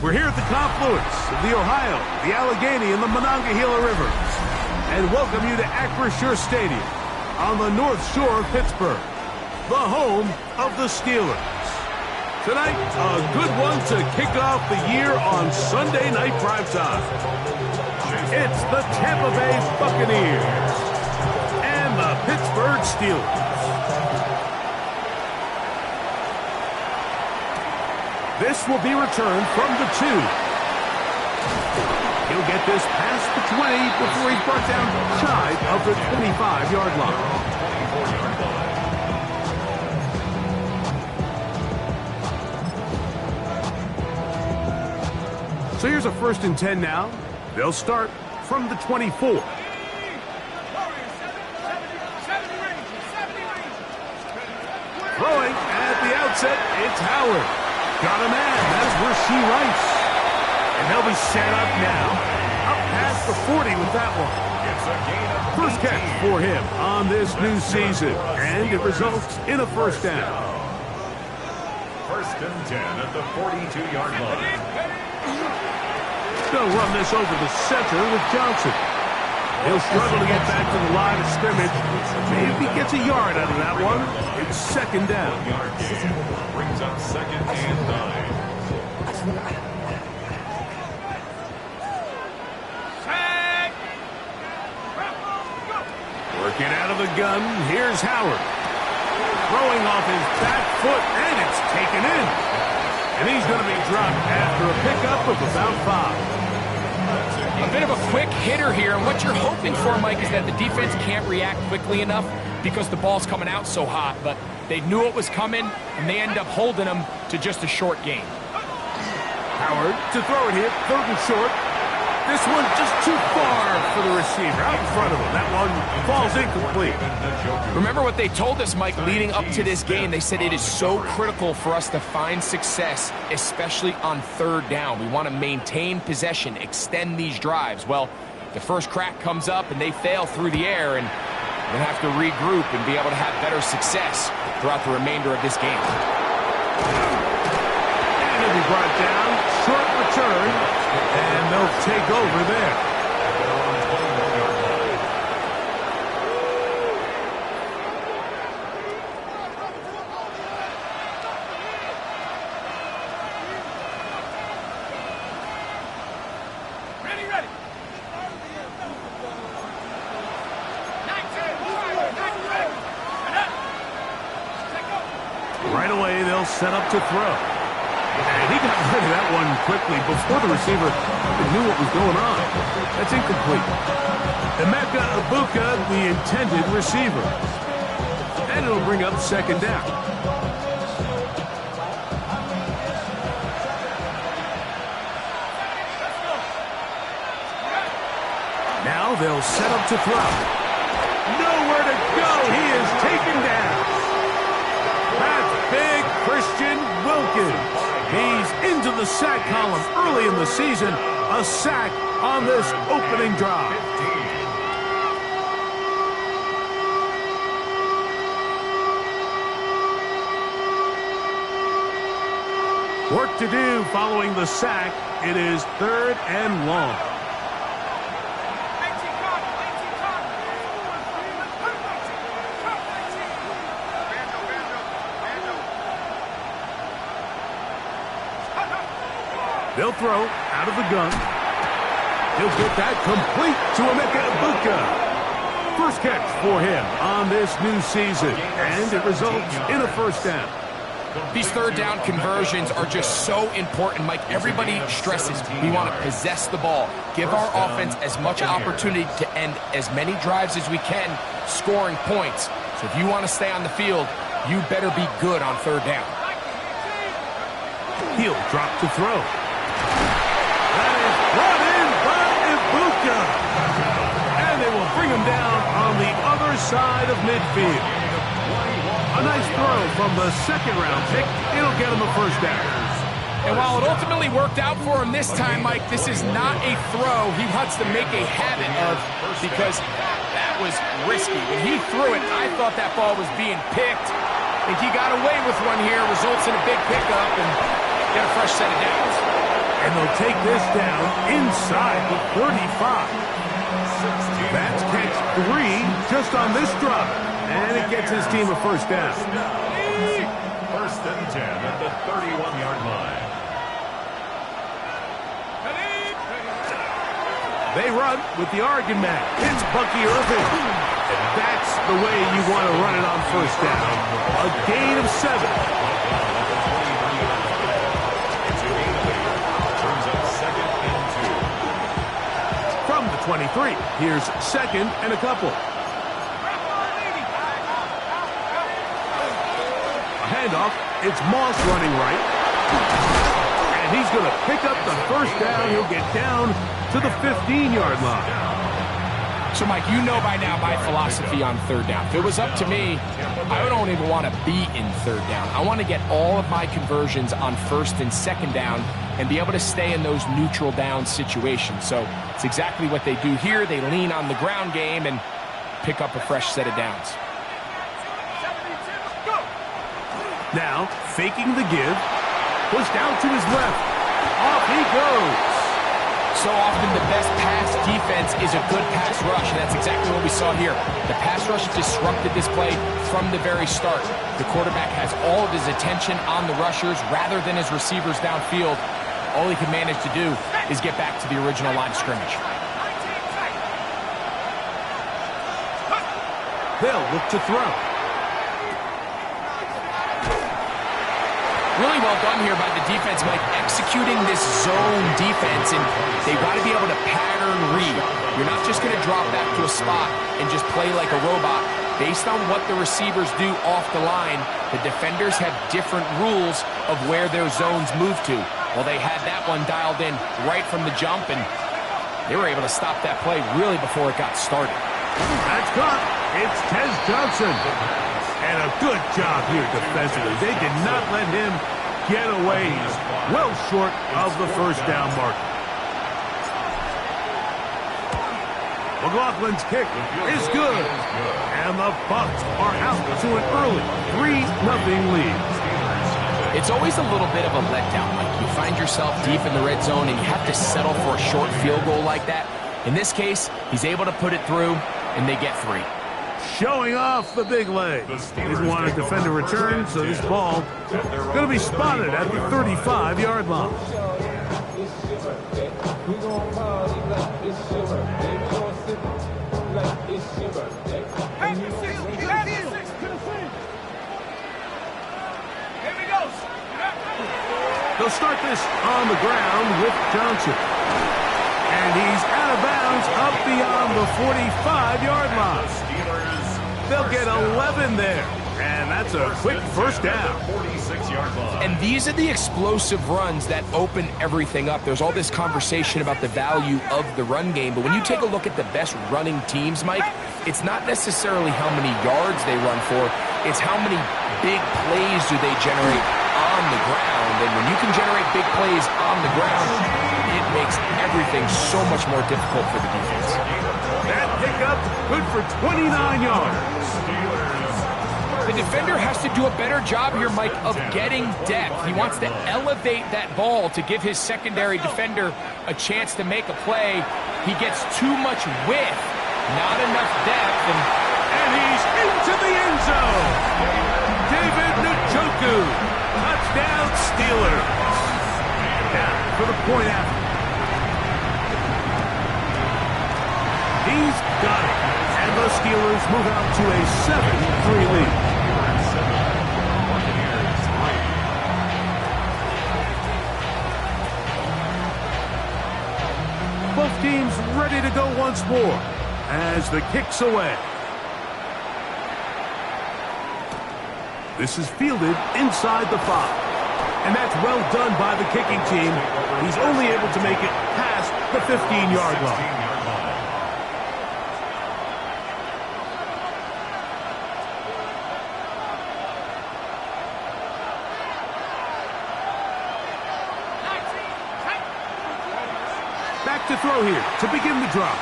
We're here at the confluence of the Ohio, the Allegheny, and the Monongahela Rivers, and welcome you to Acrisure Stadium on the North Shore of Pittsburgh, the home of the Steelers. Tonight, a good one to kick off the year on Sunday night primetime. It's the Tampa Bay Buccaneers and the Pittsburgh Steelers. This will be returned from the 2. He'll get this past the 20 before he's brought down shy of the 25-yard line. So here's a 1st and 10 now. They'll start from the 24. Throwing at the outset, it's Howard. Got a man. That's Rasheed Rice. And they'll be set up now. Up past the 40 with that one. First catch for him on this new season. And it results in a 1st down. 1st and 10 at the 42-yard line. They'll run this over the center with Johnson. He'll struggle to get back to the line of scrimmage. Maybe he gets a yard out of that one. It's 2nd down. Brings up 2nd and 9. Working out of the gun. Here's Howard. Throwing off his back foot, and it's taken in. And he's going to be dropped after a pickup of about 5. A bit of a quick hitter here, and what you're hoping for, Mike, is that the defense can't react quickly enough because the ball's coming out so hot, but they knew it was coming, and they end up holding them to just a short gain. Howard to throw it here, 3rd and short. This one just too far for the receiver, out in front of him. That one falls incomplete. Remember what they told us, Mike, leading up to this game. They said it is so critical for us to find success, especially on 3rd down. We want to maintain possession, extend these drives. Well, the first crack comes up, and they fail through the air, and we'll have to regroup and be able to have better success throughout the remainder of this game. And he'll be brought down, short return. And they'll take over there. Ready. Right away, they'll set up to throw. And he got rid of that one quickly before the receiver knew what was going on. That's incomplete. Emeka Ibuka, the intended receiver. And it'll bring up 2nd down. Now they'll set up to throw. Nowhere to go. He is taken down. That's big Christian Wilkins. He's into the sack column early in the season. A sack on this opening drive. Work to do following the sack. It is 3rd and long. They'll throw out of the gun. He'll get that complete to Emeka Ibuka. First catch for him on this new season, and it results in a 1st down. These 3rd down conversions are just so important, Mike. Everybody stresses we want to possess the ball, give our offense as much opportunity to end as many drives as we can, scoring points. So if you want to stay on the field, you better be good on 3rd down. He'll drop to throw. That is brought in by Ibuka. And they will bring him down on the other side of midfield. A nice throw from the 2nd-round pick. It'll get him a 1st down. And while it ultimately worked out for him this time, Mike, this is not a throw he wants to make a habit of because that was risky. When he threw it, I thought that ball was being picked. I think he got away with one here, results in a big pickup and get a fresh set of downs. And they'll take this down inside the 35. That's catch 3 just on this drive. And it gets his team a first down. First and 10 at the 31-yard line. They run with the Oregon man. It's Bucky Irving. And that's the way you want to run it on first down. A gain of 7. Turns up second and 2. From the 23, here's second and a couple. A handoff. It's Moss running right. And he's going to pick up the first down. He'll get down to the 15-yard line. So, Mike, you know by now my philosophy on third down. If it was up to me, I don't even want to be in third down. I want to get all of my conversions on first and second down and be able to stay in those neutral down situations. So it's exactly what they do here. They lean on the ground game and pick up a fresh set of downs. Now, faking the give, pushed out to his left. Off he goes. So often the best pass defense is a good pass rush, and that's exactly what we saw here. The pass rush disrupted this play from the very start. The quarterback has all of his attention on the rushers rather than his receivers downfield. All he can manage to do is get back to the original line of scrimmage. They'll look to throw. Really well done here by the defense, Mike, executing this zone defense, and they got to be able to pattern read. You're not just going to drop back to a spot and just play like a robot. Based on what the receivers do off the line, the defenders have different rules of where their zones move to. Well, they had that one dialed in right from the jump, and they were able to stop that play really before it got started. That's caught. It's Tez Johnson. And a good job here defensively. They did not let him get away. He's well short of the first down mark. McLaughlin's kick is good. And the Bucs are out to an early 3-0 lead. It's always a little bit of a letdown. Like you find yourself deep in the red zone and you have to settle for a short field goal like that. In this case, he's able to put it through, and they get 3. Showing off the big leg. Didn't want to defend a return, so this ball going to be spotted at the 35-yard line. They'll start this on the ground with Johnson. And he's out of bounds up beyond the 45-yard line. They'll get 11 there. And that's a quick first down. And these are the explosive runs that open everything up. There's all this conversation about the value of the run game, but when you take a look at the best running teams, Mike, it's not necessarily how many yards they run for, it's how many big plays do they generate on the ground. And when you can generate big plays on the ground, it makes everything so much more difficult for the defense. That pickup, good for 29 yards. The defender has to do a better job here, Mike, of getting depth. He wants to elevate that ball to give his secondary defender a chance to make a play. He gets too much width, not enough depth, and he's into the end zone. David Njoku, touchdown Steelers. Down for the point after. He's got it, and the Steelers move out to a 7-3 lead. Both teams ready to go once more as the kick's away. This is fielded inside the 5. And that's well done by the kicking team. He's only able to make it past the 15-yard line. Back to throw here to begin the drive.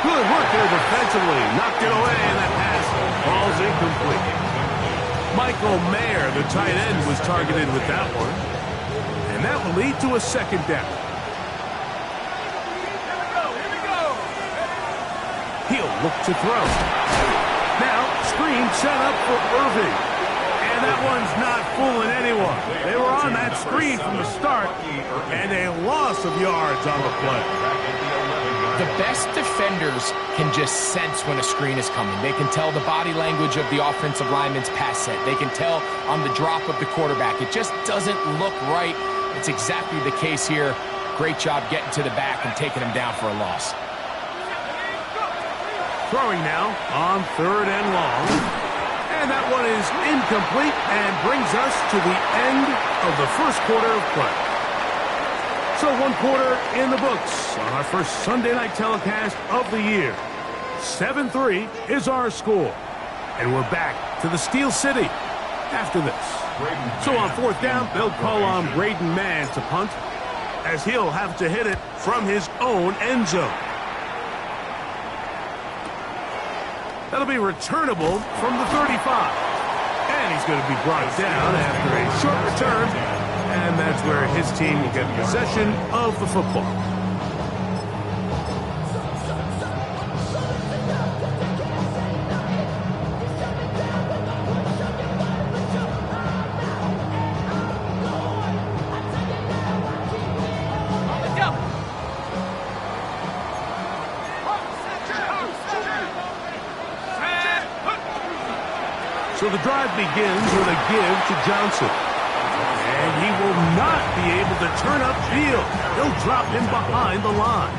Good work there defensively. Knocked it away, and that pass falls incomplete. Michael Mayer, the tight end, was targeted with that one. And that the lead to a second down. He'll look to throw. Now, screen set up for Irving. And that one's not fooling anyone. They were on that screen from the start, and a loss of yards on the play. The best defenders can just sense when a screen is coming. They can tell the body language of the offensive lineman's pass set. They can tell on the drop of the quarterback. It just doesn't look right. It's exactly the case here. Great job getting to the back and taking him down for a loss. Throwing now on 3rd and long. And that one is incomplete and brings us to the end of the first quarter of play. So 1 quarter in the books on our first Sunday night telecast of the year. 7-3 is our score. And we're back to the Steel City after this. So on 4th down, they'll call on Braden Mann to punt, as he'll have to hit it from his own end zone. That'll be returnable from the 35. And he's going to be brought down after a short return. And that's where his team will get possession of the football. So the drive begins with a give to Johnson. And he will not be able to turn upfield. He'll drop him behind the line.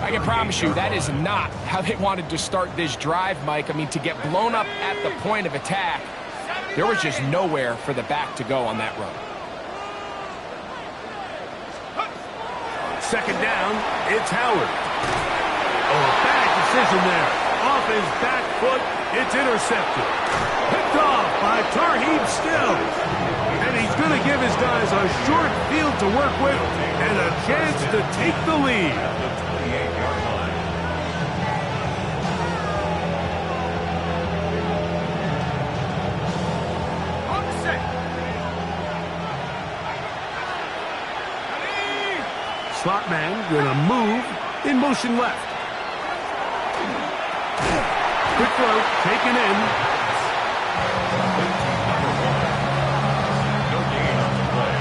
I can promise you that is not how they wanted to start this drive, Mike. I mean, to get blown up at the point of attack, there was just nowhere for the back to go on that run. 2nd down, it's Howard. Oh, a bad decision there. Off his back foot, it's intercepted. Picked off by Tarheeb Still. And he's going to give his guys a short field to work with and a chance to take the lead. Slot man going to move in motion left. Quick throw, taken in. No gain on the play.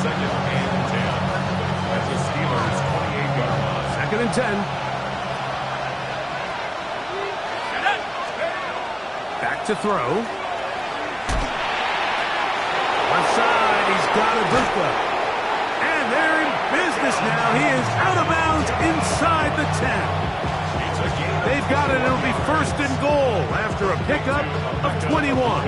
2nd and 10. At the Steelers' 28-yard line. 2nd and 10. Back to throw. Left side, he's got Aduka. And they're in business now. He is out of bounds inside the 10. They've got it. It'll be 1st and goal after a pickup of 21.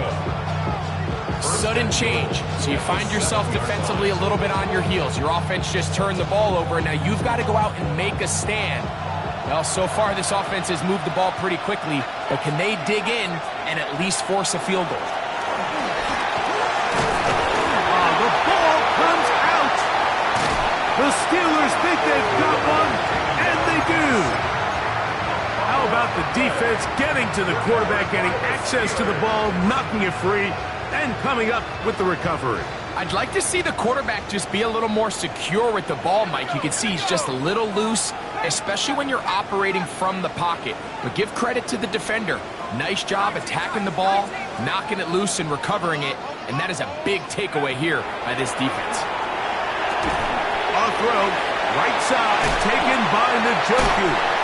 Sudden change. So you find yourself defensively a little bit on your heels. Your offense just turned the ball over. Now you've got to go out and make a stand. Well, so far this offense has moved the ball pretty quickly, but can they dig in and at least force a field goal? The ball comes out. The Steelers think they've got one, and they do. How about the defense getting to the quarterback, getting access to the ball, knocking it free, and coming up with the recovery? I'd like to see the quarterback just be a little more secure with the ball, Mike. You can see he's just a little loose, especially when you're operating from the pocket. But give credit to the defender. Nice job attacking the ball, knocking it loose and recovering it, and that is a big takeaway here by this defense. On throw, right side, taken by Njoku.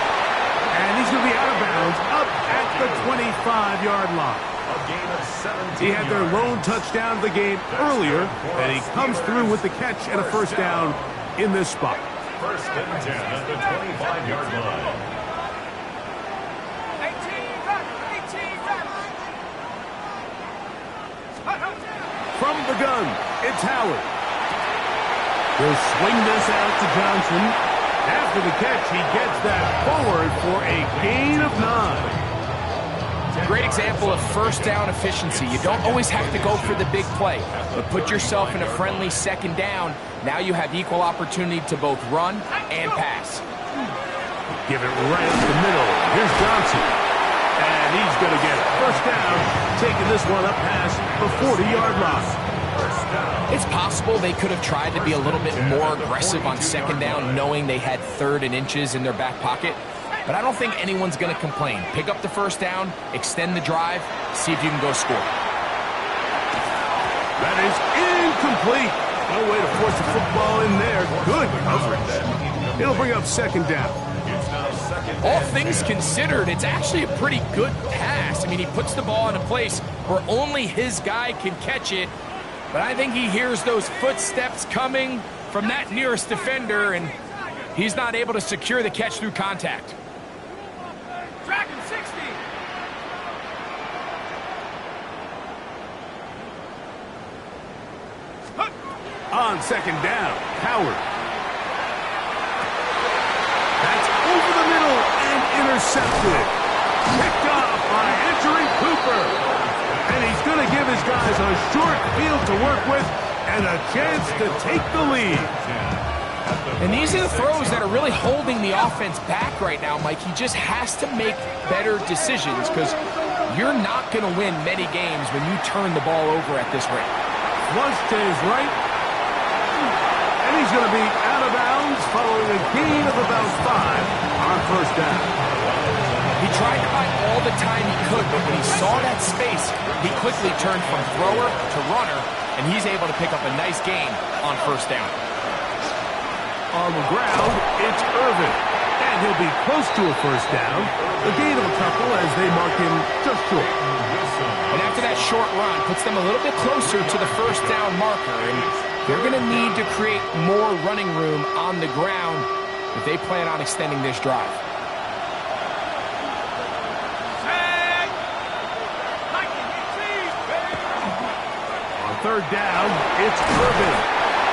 And he's going to be out of bounds up at the 25-yard line. A gain of 17. He had their lone touchdown of the game earlier, and he comes through with the catch and a 1st down in this spot. 1st and 10 at the 25-yard line. From the gun, it's Howard. He'll swing this out to Johnson. After the catch, he gets that forward for a gain of 9. Great example of 1st down efficiency. You don't always have to go for the big play, but put yourself in a friendly 2nd down. Now you have equal opportunity to both run and pass. Give it right up the middle. Here's Johnson. And he's going to get 1st down, taking this one up past the 40-yard line. 1st down. It's possible they could have tried to be a little bit more aggressive on second down, knowing they had 3rd and inches in their back pocket. But I don't think anyone's going to complain. Pick up the first down, extend the drive, see if you can go score. That is incomplete. No way to force the football in there. Good coverage. It'll bring up second down. All things considered, it's actually a pretty good pass. I mean, he puts the ball in a place where only his guy can catch it. But I think he hears those footsteps coming from that nearest defender, and he's not able to secure the catch through contact. Dragon 60. On second down, Howard. That's over the middle and intercepted. Picked off by Andrew Cooper. And he's going to give his guys a short field to work with and a chance to take the lead. And these are the throws that are really holding the offense back right now, Mike. He just has to make better decisions because you're not going to win many games when you turn the ball over at this rate. Flush to his right. And he's going to be out of bounds following a gain of about 5 on first down. He tried to buy all the time he could, but when he saw that space, he quickly turned from thrower to runner, and he's able to pick up a nice gain on first down. On the ground, it's Irvin. And he'll be close to a first down. A gain of a couple as they mark him just short. And after that short run, puts them a little bit closer to the first down marker. And they're going to need to create more running room on the ground if they plan on extending this drive. On third down, it's Irvin.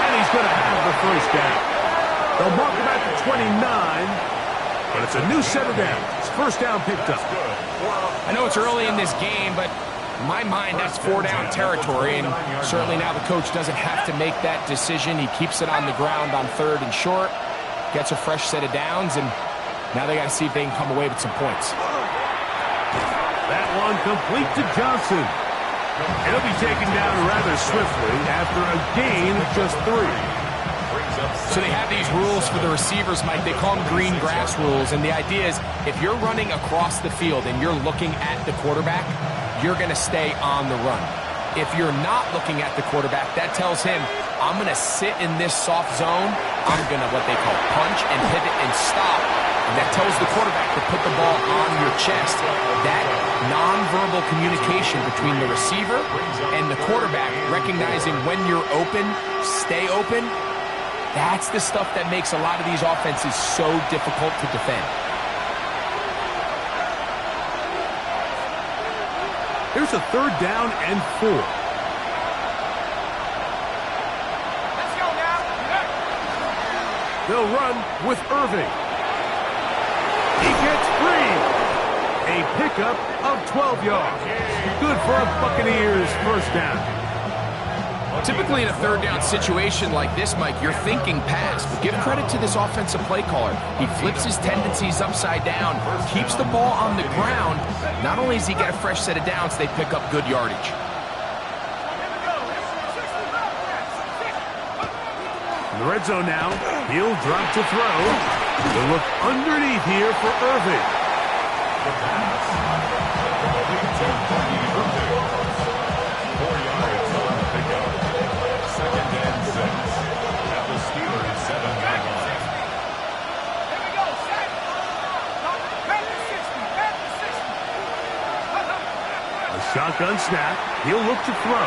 And he's going to have the first down. They'll mark him at the 29, but it's a new set of downs. First down picked up. I know it's early in this game, but in my mind, that's 4-down territory, and certainly now the coach doesn't have to make that decision. He keeps it on the ground on 3rd and short, gets a fresh set of downs, and now they got to see if they can come away with some points. That one complete to Johnson. He'll be taken down rather swiftly after a gain of just 3. So they have these rules for the receivers, Mike. They call them green grass rules, and the idea is if you're running across the field and you're looking at the quarterback, you're going to stay on the run. If you're not looking at the quarterback, that tells him, I'm going to sit in this soft zone. I'm going to, what they call, punch and pivot and stop. And that tells the quarterback to put the ball on your chest. That nonverbal communication between the receiver and the quarterback, recognizing when you're open, stay open, that's the stuff that makes a lot of these offenses so difficult to defend. Here's a 3rd down and 4. Let's go now. They'll run with Irving. He gets free. A pickup of 12 yards. Good for a Buccaneers first down. Typically in a 3rd down situation like this, Mike, you're thinking pass, but give credit to this offensive play caller. He flips his tendencies upside down, keeps the ball on the ground. Not only does he get a fresh set of downs, they pick up good yardage. In the red zone now, he'll drop to throw. They'll look underneath here for Irving. Shotgun snap. He'll look to throw.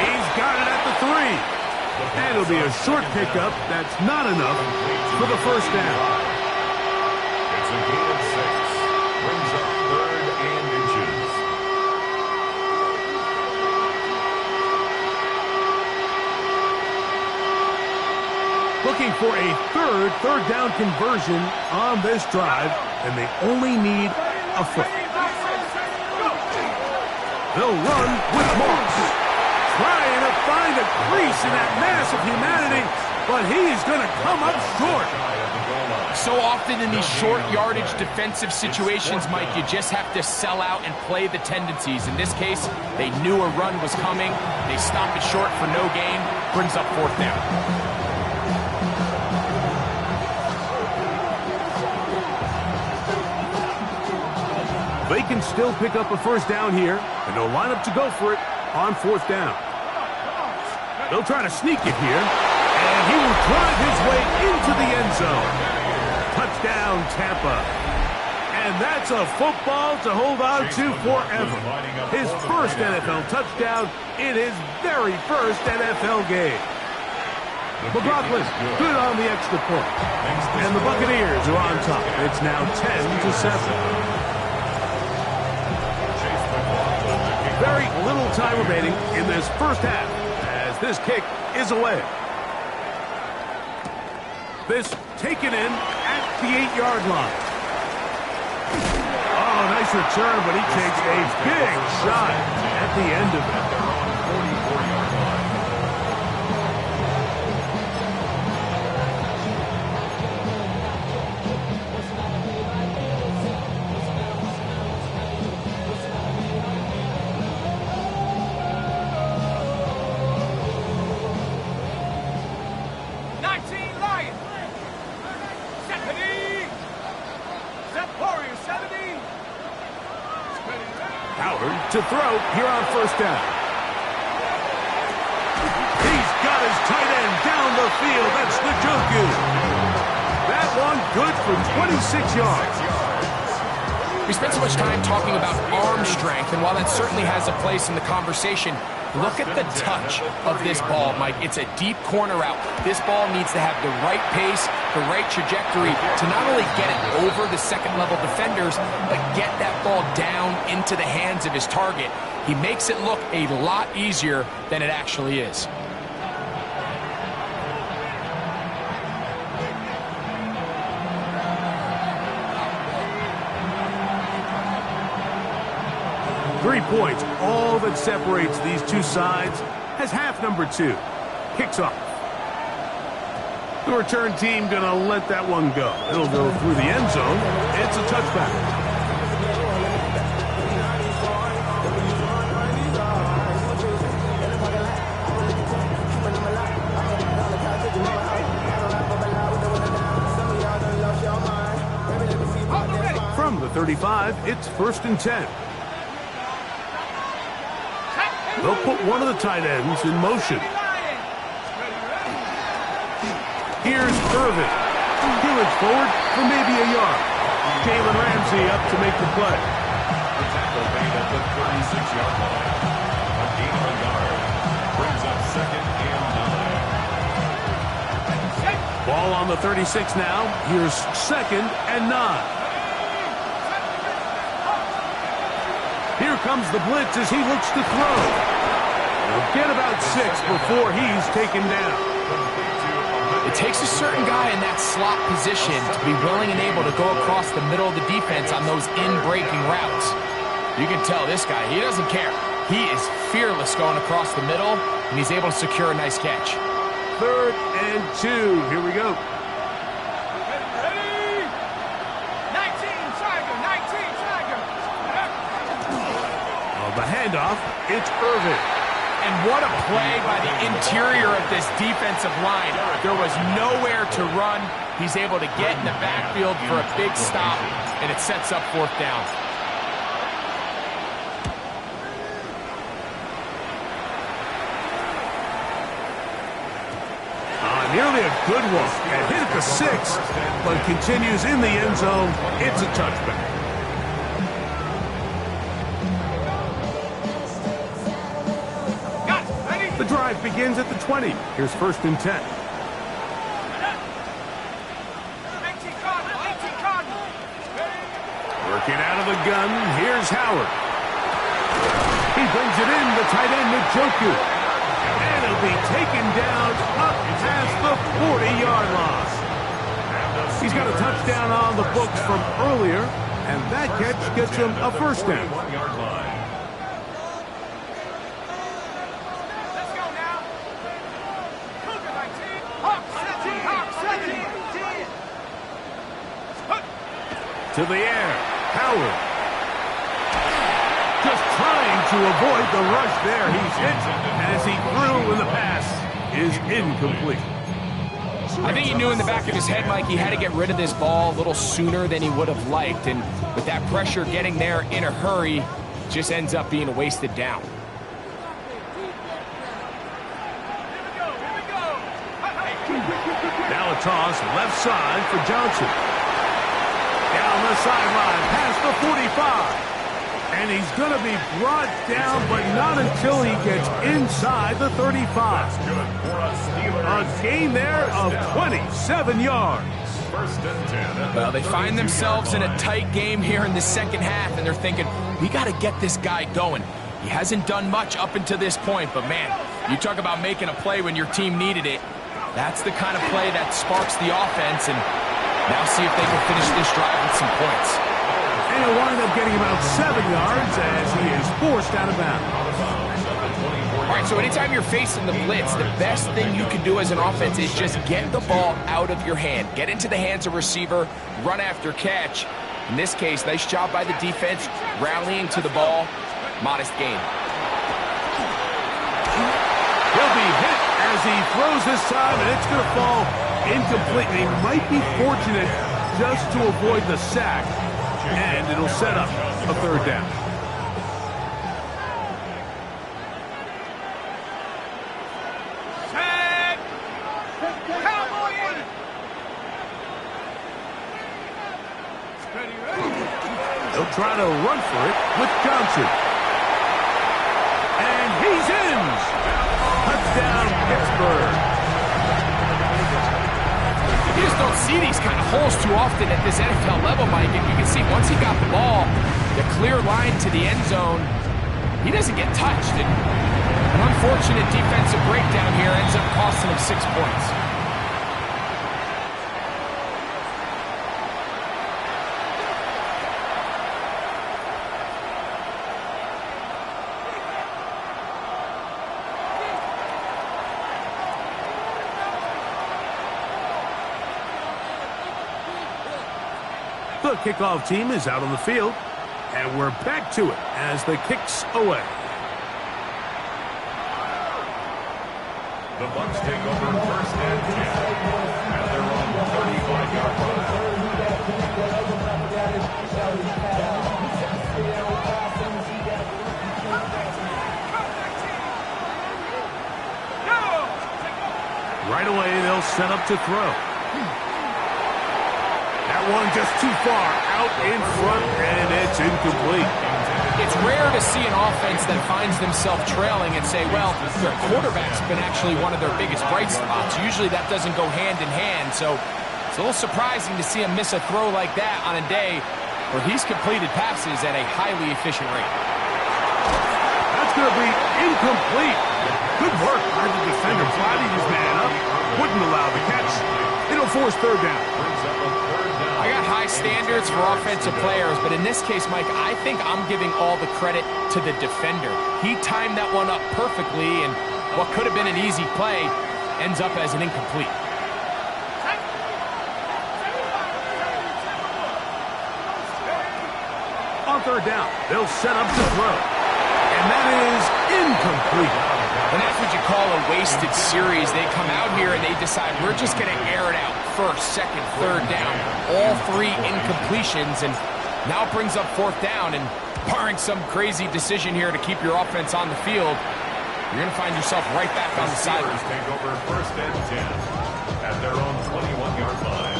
He's got it at the 3. And it'll be a short pickup. That's not enough for the first down. It's a gain of 6. Brings up 3rd and inches. Looking for a third down conversion on this drive, and they only need a foot. They'll run with Moss. Trying to find a crease in that mass of humanity, but he's going to come up short. So often in these short yardage defensive situations, Mike, you just have to sell out and play the tendencies. In this case, they knew a run was coming. They stopped it short for no gain. brings up fourth down. They can still pick up a first down here, and they'll line up to go for it on fourth down. They'll try to sneak it here, and he will drive his way into the end zone. Touchdown, Tampa. And that's a football to hold on to forever. His first NFL touchdown in his very first NFL game. McLaughlin, good on the extra point. And the Buccaneers are on top. It's now 10-7. Very little time remaining in this first half as this kick is away. This taken in at the 8-yard line. Oh, nice return, but he takes a big shot at the end of it. 44-yard line. To throw here on first down. He's got his tight end down the field. That's Njoku. That one good for 26 yards. We spent so much time talking about arm strength, and while that certainly has a place in the conversation, look at the touch of this ball, Mike. It's a deep corner route. This ball needs to have the right pace, the right trajectory to not only get it over the second-level defenders, but get that ball down into the hands of his target. He makes it look a lot easier than it actually is. Three points, all that separates these two sides, has half number 2. Kicks off. The return team going to let that one go. It'll go through the end zone. It's a touchback. From the 35, it's 1st and 10. They'll put one of the tight ends in motion. Here's Irvin. He looks forward for maybe a yard. Jalen Ramsey up to make the play. The tackle made at the 36-yard line. A gain of a yard. Brings up 2nd and 9. Ball on the 36 now. Here's 2nd and 9. Here comes the blitz as he looks to throw. He'll get about 6 before he's taken down. It takes a certain guy in that slot position to be willing and able to go across the middle of the defense on those in-breaking routes. You can tell this guy, he doesn't care. He is fearless going across the middle, and he's able to secure a nice catch. 3rd and 2. Here we go. The handoff, it's Irvin. And what a play by the interior of this defensive line. There was nowhere to run. He's able to get in the backfield for a big stop, and it sets up 4th down. Nearly a good one. And hit at the 6, but continues in the end zone. It's a touchback. The drive begins at the 20. Here's 1st and 10. Working out of the gun, here's Howard. He brings it in, the tight end, Njoku. And he'll be taken down up past the 40-yard line. He's got a touchdown on the books from earlier, and that catch gets him a first down. To the air, Howard. Just trying to avoid the rush there. He's hit as he threw in the pass. is incomplete. I think he knew in the back of his head, Mike, he had to get rid of this ball a little sooner than he would have liked. And with that pressure getting there in a hurry, just ends up being a wasted down. Now a toss left side for Johnson. Down the sideline past the 45. And he's going to be brought down, but not until he gets inside the 35. A gain there of 27 yards. Well, they find themselves in a tight game here in the second half, and they're thinking, we got to get this guy going. He hasn't done much up until this point, but man, you talk about making a play when your team needed it. That's the kind of play that sparks the offense, and now see if they can finish this drive with some points. And he'll wind up getting about 7 yards as he is forced out of bounds. All right, so anytime you're facing the blitz, the best thing you can do as an offense is just get the ball out of your hand. Get into the hands of receiver, run after catch. In this case, nice job by the defense, rallying to the ball. Modest gain. He'll be hit as he throws this time, and it's going to fall incomplete. He might be fortunate just to avoid the sack, and it'll set up a third down. They'll try to run for it with Johnson. And he's in! Touchdown, Pittsburgh. You just don't see these kind of holes too often at this NFL level, Mike. And you can see once he got the ball, the clear line to the end zone, he doesn't get touched. And an unfortunate defensive breakdown here ends up costing him 6 points. The kickoff team is out on the field, and we're back to it as the kick's away. The Bucs take over first and 10 at their own 35-yard line. Right away, they'll set up to throw. That one just too far out in front, and it's incomplete. It's rare to see an offense that finds themselves trailing and say, well, their quarterback's been actually one of their biggest bright spots. Usually that doesn't go hand in hand, so it's a little surprising to see him miss a throw like that on a day where he's completed passes at a highly efficient rate. That's going to be incomplete. Good work by the defender, prodding his man up. Wouldn't allow the catch. It'll force third down. I got high standards for offensive players, but in this case, Mike, I think I'm giving all the credit to the defender. He timed that one up perfectly, and what could have been an easy play ends up as an incomplete. On third down, they'll set up to throw. And that is incomplete. And that's what you call a wasted series. They come out here and they decide we're just going to air it out. First, second, third down. All three incompletions, and now it brings up fourth down. And barring some crazy decision here to keep your offense on the field, you're going to find yourself right back on the sideline. Take over first and 10 at their own 21-yard line.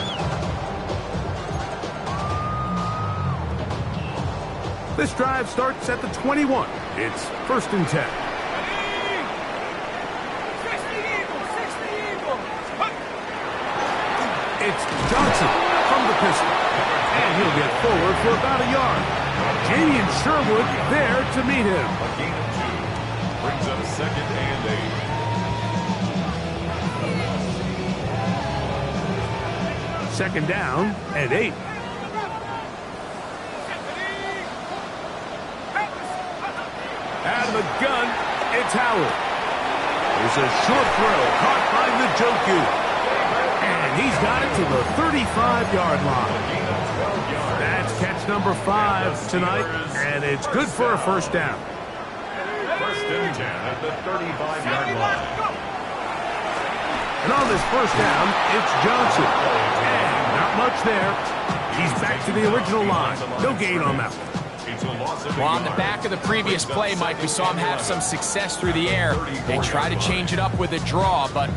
This drive starts at the 21. It's first and 10. It's Johnson from the pistol. And he'll get forward for about a yard. Jamian Sherwood there to meet him. A gain of 2 brings up second and 8. Second down and 8. Out of the gun, it's Howard. There's a short throw caught by Njoku. And he's got it to the 35-yard line. That's catch number 5 tonight, and it's good for a first down. First and 10 at the 35-yard line. And on this first down, it's Johnson. And not much there. He's back to the original line. No gain on that one. Well, on the back of the previous play, Mike, we saw him have some success through the air. They tried to change it up with a draw, but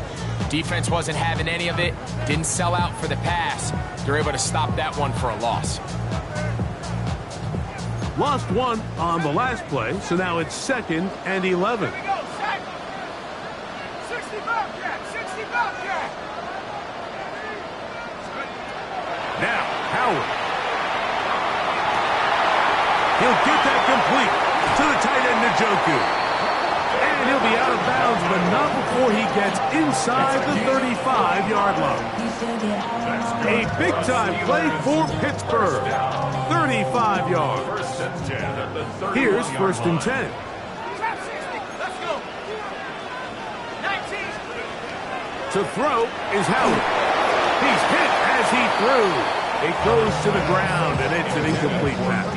defense wasn't having any of it. Didn't sell out for the pass. They're able to stop that one for a loss. Lost one on the last play, so now it's 2nd and 11. Here we go, Zach. 60 Bobcat, 60 Bobcat. Now, Howard. He'll get that complete to the tight end, Njoku. And he'll be out of bounds, but not before he gets inside the 35-yard line. A big-time play for Pittsburgh. 35 yards. Here's 1st and 10. Trap 60, let's go. 19. To throw is Howard. He's hit as he threw. It goes to the ground, and it's an incomplete pass.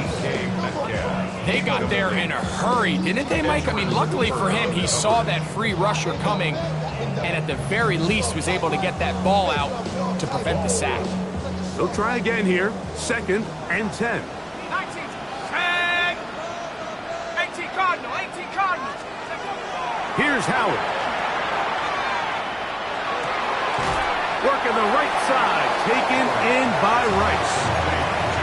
They got there in a hurry, didn't they, Mike? I mean, luckily for him, he saw that free rusher coming, and at the very least was able to get that ball out to prevent the sack. They'll try again here. 2nd and 10. 19. Tag. 18 Cardinal, 18 Cardinal. Here's Howard. Working the right side, taken in by Rice.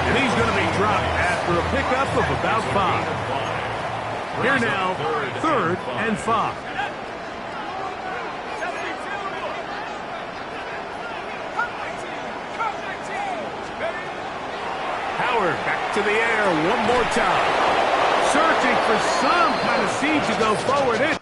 And he's going to be dropped after a pickup of about 5. Here now, 3rd and 5. Howard back to the air one more time. Searching for some kind of seed to go forward in.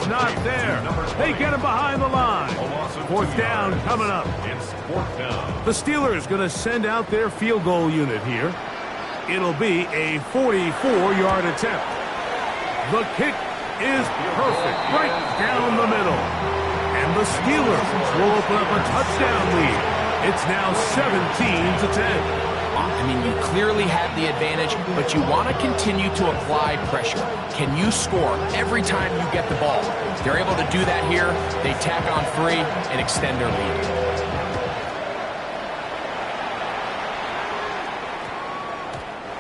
Not there. They get him behind the line. 4th down coming up. The Steelers going to send out their field goal unit here. It'll be a 44-yard attempt. The kick is perfect, right down the middle. And the Steelers will open up a touchdown lead. It's now 17-10. I mean, you clearly have the advantage, but you want to continue to apply pressure. Can you score every time you get the ball? They're able to do that here. They tack on 3 and extend their lead.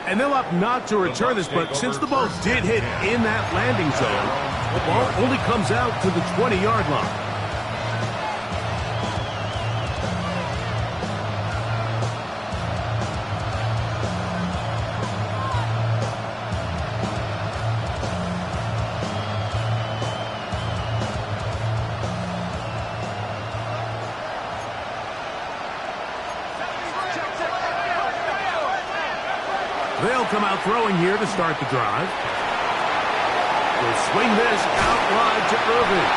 And they'll opt not to return this, but since the ball did hit in that landing zone, the ball only comes out to the 20-yard line. They'll come out throwing here to start the drive. They'll swing this out wide to Irvin.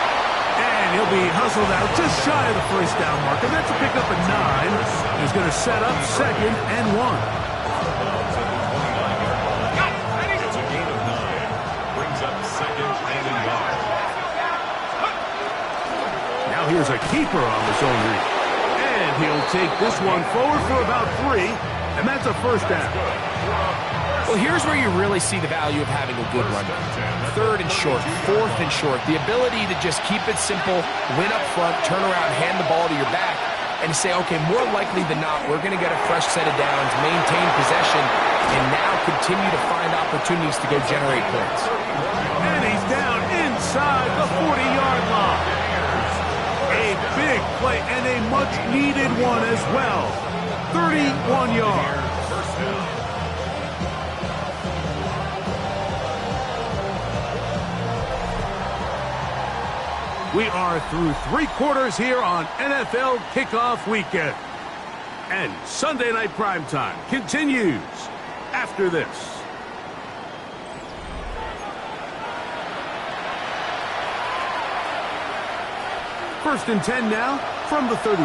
And he'll be hustled out just shy of the 1st down marker. That's a pickup of 9. He's going to set up 2nd and 1. It's a gain of 9. Brings up 2nd and a yard. Now here's a keeper on the zone read. And he'll take this one forward for about 3. And that's a 1st down. Well, here's where you really see the value of having a good run. 3rd and short, 4th and short. The ability to just keep it simple, win up front, turn around, hand the ball to your back, and say, okay, more likely than not, we're going to get a fresh set of downs, maintain possession, and now continue to find opportunities to go generate points. And he's down inside the 40-yard line. A big play and a much-needed one as well. 31 yards. We are through 3 quarters here on NFL Kickoff Weekend. And Sunday Night Primetime continues after this. First and 10 now from the 36.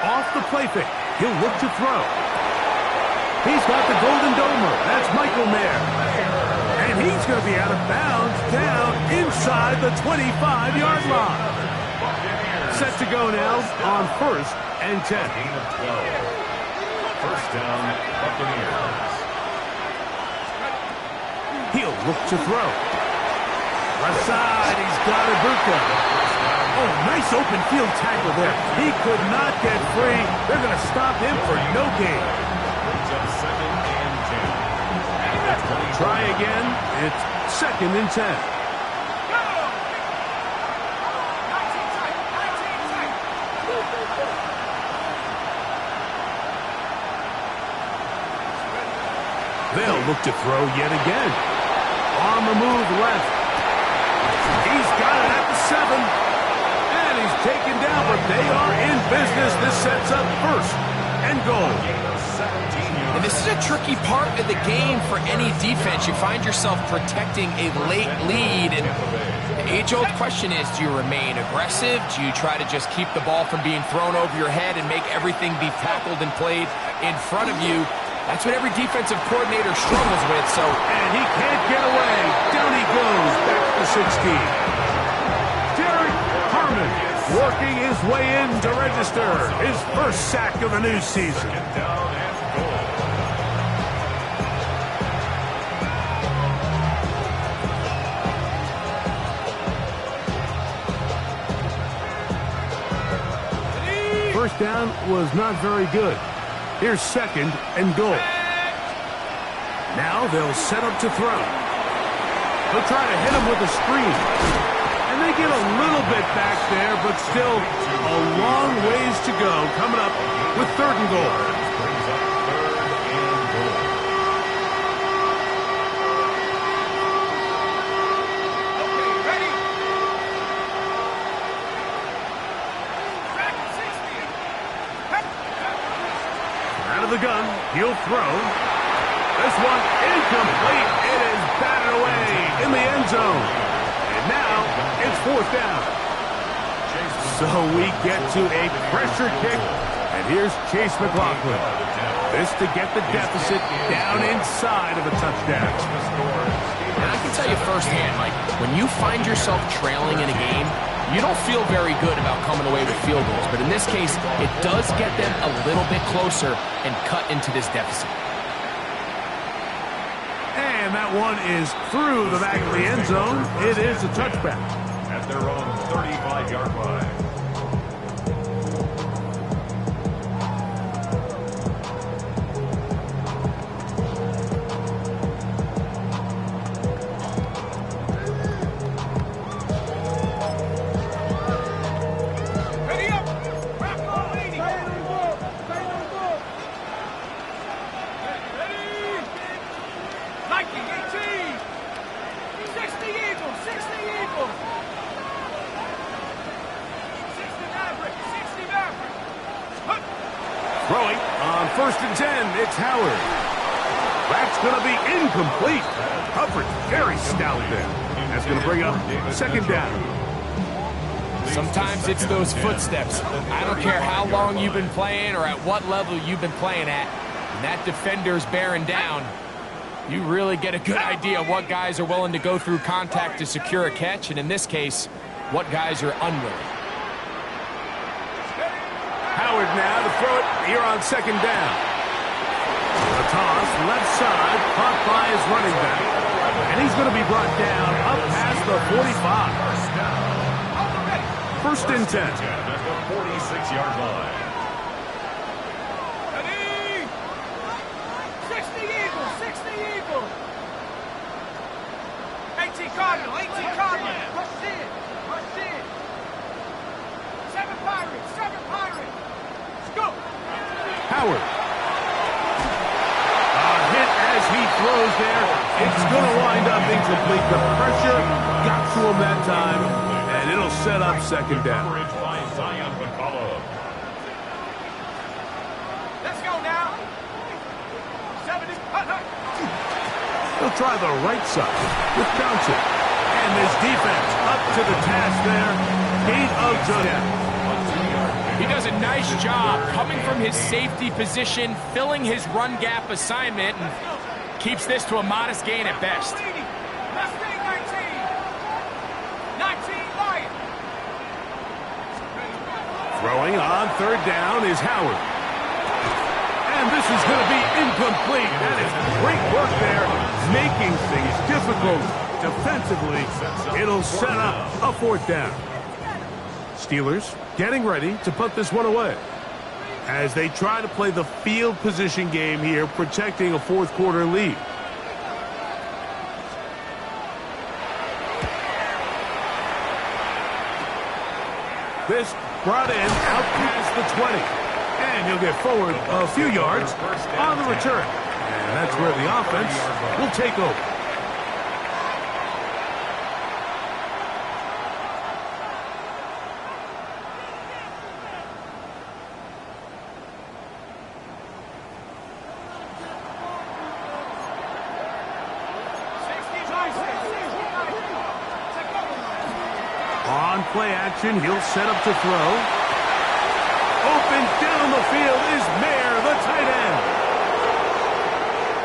Off the play fake. He'll look to throw. He's got the golden domer. That's Michael Mayer. And he's going to be out of bounds down inside the 25-yard line. Set to go now on first and 10. Gain of 12. First down, Buccaneers. He'll look to throw. Left side, he's got Ibuka. Oh, nice open field tackle there. He could not get free. They're going to stop him for no gain. Brings up second and 10. Try again. It's second and 10. They'll look to throw yet again. On the move left. He's got it at the 7. And he's taken down, but they are in business. This sets up first and goal. And this is a tricky part of the game for any defense. You find yourself protecting a late lead. And the age-old question is, do you remain aggressive? Do you try to just keep the ball from being thrown over your head and make everything be tackled and played in front of you? That's what every defensive coordinator struggles with. And he can't get away. Down he goes, back to 16. Derek Harmon working his way in to register his first sack of the new season. Down and goal. First down was not very good. Here's second and goal. Now they'll set up to throw. They'll try to hit him with a screen. And they get a little bit back there, but still a long ways to go. Coming up with third and goal. Brings up third and goal. Okay, ready? Back at 60. Out of the gun, he'll throw. This one incomplete. It is batted away in the end zone. And now it's fourth down. So we get to a pressure kick. And here's Chase McLaughlin. This to get the deficit down inside of a touchdown. And I can tell you firsthand, Mike, when you find yourself trailing in a game, you don't feel very good about coming away with field goals. But in this case, it does get them a little bit closer and cut into this deficit. And that one is through the back of the end zone. It is a touchback. At their own 35-yard line. Ready up. Back on 80. Ready. Nike 18. 60 Eagles. 60 Eagles. 60 Maverick. 60 Maverick. Hup. Throwing on first and 10. It's Howard. That's going to be incomplete. Hubbard very stout there. That's going to bring up second down. Sometimes it's those footsteps. I don't care how long you've been playing or at what level you've been playing at. When that defender's bearing down, you really get a good idea of what guys are willing to go through contact to secure a catch, and in this case, what guys are unwilling. Howard now to throw it here on second down. The toss, left side, caught by his running back. And he's going to be brought down up past the 45. First and 10. At the 46-yard line. Ready. 60 Eagles. 60 Eagles. 18 Cardinal. 18 Cardinal. Rush in. Rush in. 7 Pirates. 7 Pirates. Scoop. Howard. A hit as he throws there. It's going to wind up incomplete. The pressure got to him that time, and it'll set up second down. Coverage by Zion McCullough. Let's go now. 70. Hut, hut. He'll try the right side with Johnson. And And this defense up to the task there. Gate of Judah. He does a nice job coming from his safety position, filling his run gap assignment, and keeps this to a modest gain at best. Throwing on third down is Howard. And this is going to be incomplete. That is great work there, making things difficult defensively. It'll set up a fourth down. Steelers getting ready to put this one away as they try to play the field position game here, protecting a fourth quarter lead. This brought in out past the 20. And he'll get forward a few yards on the return. And that's where the offense will take over. On play action, he'll set up to throw. Open down the field is Mayer, the tight end.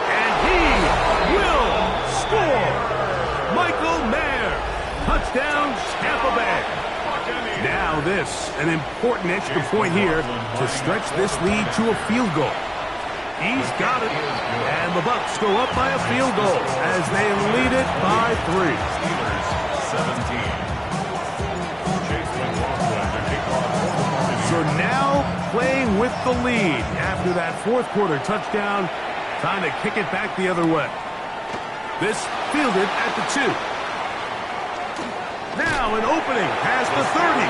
And he will score. Michael Mayer. Touchdown, Tampa Bay. Now this, an important extra point here to stretch this lead to a field goal. He's got it. And the Bucs go up by a field goal as they lead it by 3. Steelers 17. So now playing with the lead after that fourth quarter touchdown, trying to kick it back the other way. This fielded at the 2. Now an opening past the 30.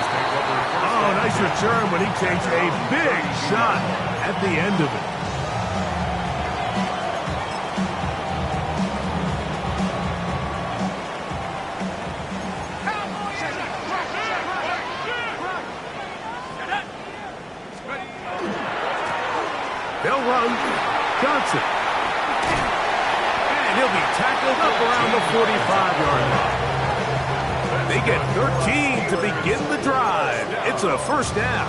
Oh, nice return when he takes a big shot at the end of it. They'll run Johnson. And he'll be tackled up around the 45-yard line. They get 13 to begin the drive. It's a first down.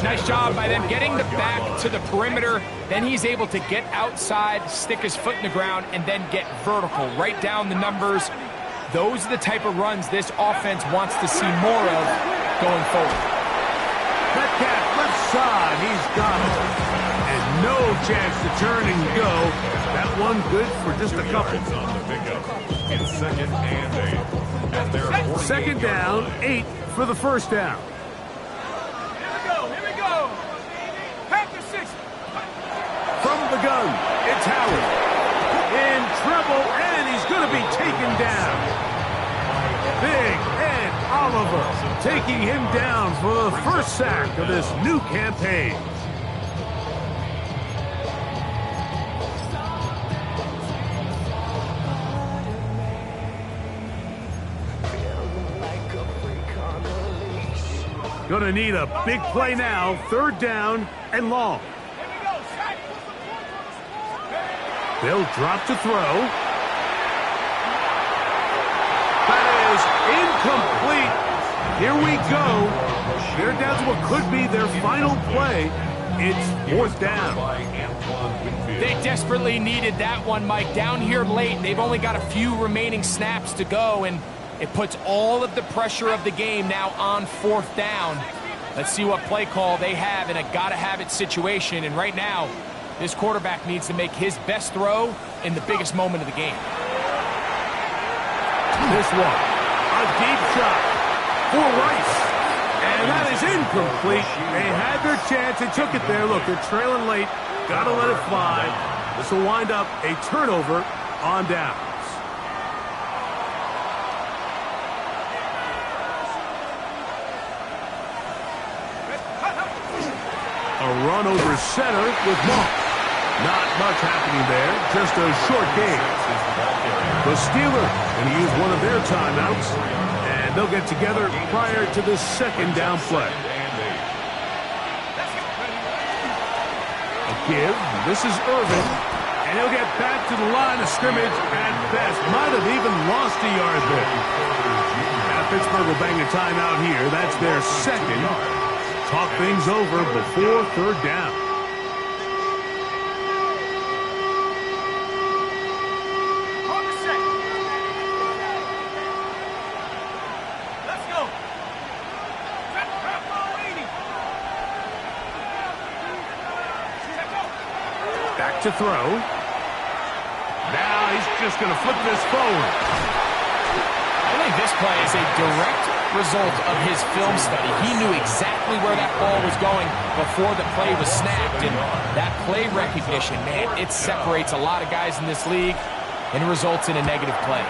Nice job by them getting the back to the perimeter. Then he's able to get outside, stick his foot in the ground, and then get vertical. Right down the numbers. Those are the type of runs this offense wants to see more of going forward. Metcalf left side. He's got it. And no chance to turn and go. That one good for just a couple. On the pickup. It's second and 8. At their Second down, 8 for the first down. Here we go. Panther 6. From the gun, it's Howard. In trouble, and he's going to be taken down. Big Ed Oliver taking him down for the first sack of this new campaign. Going to need a big play now. Third down and long. They'll drop to throw. That is incomplete. Here we go. They're down to what could be their final play. It's fourth down. They desperately needed that one, Mike. Down here late, they've only got a few remaining snaps to go, and it puts all of the pressure of the game now on fourth down. Let's see what play call they have in a gotta-have-it situation. And right now, this quarterback needs to make his best throw in the biggest moment of the game. This one, a deep shot for Rice. And that is incomplete. They had their chance. They took it there. Look, they're trailing late. Got to let it fly. This will wind up a turnover on downs. A run over center with Monk. Not much happening there. Just a short game. The Steelers going to use one of their timeouts, and they'll get together prior to the second down play. A give. This is Irvin, and he'll get back to the line of scrimmage at best might have even lost a yard there. Now Pittsburgh will bang a timeout here. That's their second. Talk things over before third down. On the set. Let's go. Back to throw. Now he's just going to flip this forward. I think this play is a direct result of his film study. He knew exactly where that ball was going before the play was snapped. And that play recognition, man, it separates a lot of guys in this league and results in a negative play.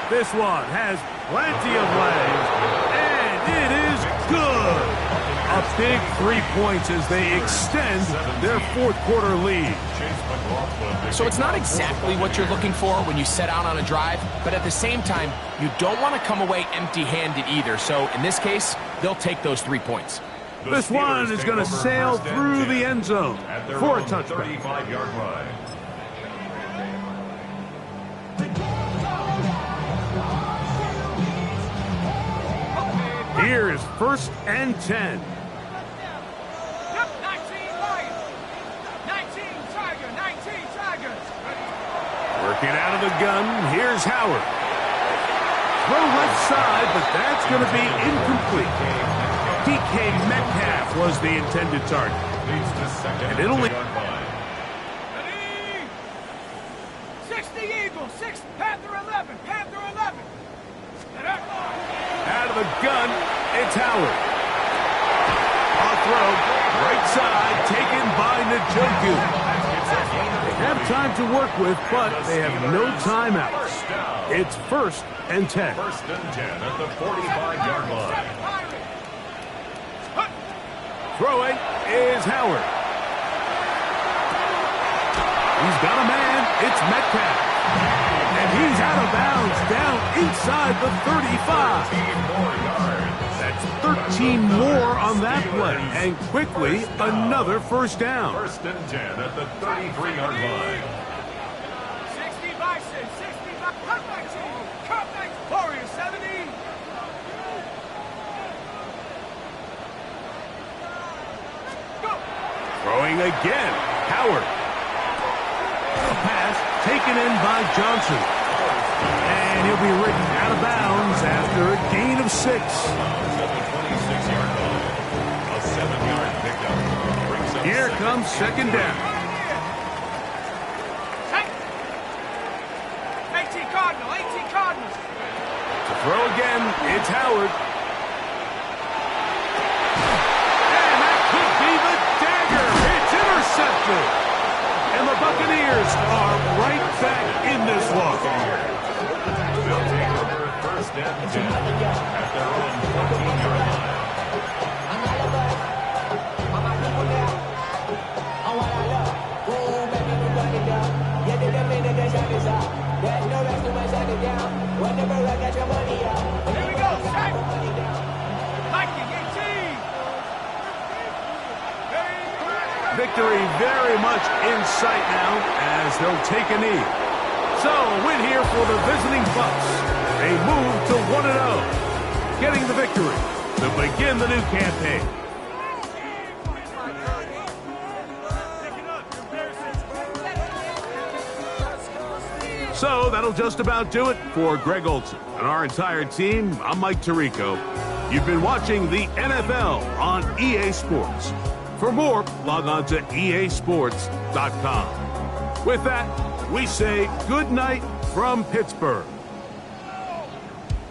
This one has plenty of legs, and it is good. A big 3 points as they extend their fourth quarter lead. So it's not exactly what you're looking for when you set out on a drive, but at the same time, you don't want to come away empty-handed either. So in this case, they'll take those 3 points. This one is going to sail through the end zone for a touchdown. 35-yard line. Here is 1st and 10. Working out of the gun, here's Howard. Throw left side, but that's going to be incomplete. DK Metcalf was the intended target. And it'll lead. 60 Eagles, 6 Panther 11, Panther 11. Out of the gun, it's Howard. On throw, right side, taken by Njoku. They have time to work with, but they have no timeouts. It's 1st and 10. 1st and 10 at the 45-yard line. Throwing is Howard. He's got a man. It's Metcalf. And he's out of bounds down inside the 35. 13 more yards. That's 13 more on that play. And quickly, another first down. 1st and 10 at the 33-yard line. 60 Bison, 60 Bison. Cut back team. Cut back. Warriors 70. Go. Throwing again. Howard. The pass taken in by Johnson. And he'll be written out of bounds after a gain of 6. At the 26-yard line. A 7-yard pickup. Here comes 2nd down. 18 Cardinal, 18 Cardinals. To throw again, it's Howard. And that could be the dagger. It's intercepted. And the Buccaneers are right back in this one. They'll take over 1st and 10 at their own 14-yard line. Here we go. Lightning 18. Victory very much in sight now as they'll take a knee. So, a win here for the visiting Bucs. They move to 1-0, getting the victory to begin the new campaign. So, that'll just about do it for Greg Olson and our entire team. I'm Mike Tirico. You've been watching the NFL on EA Sports. For more, log on to easports.com. With that, we say good night from Pittsburgh.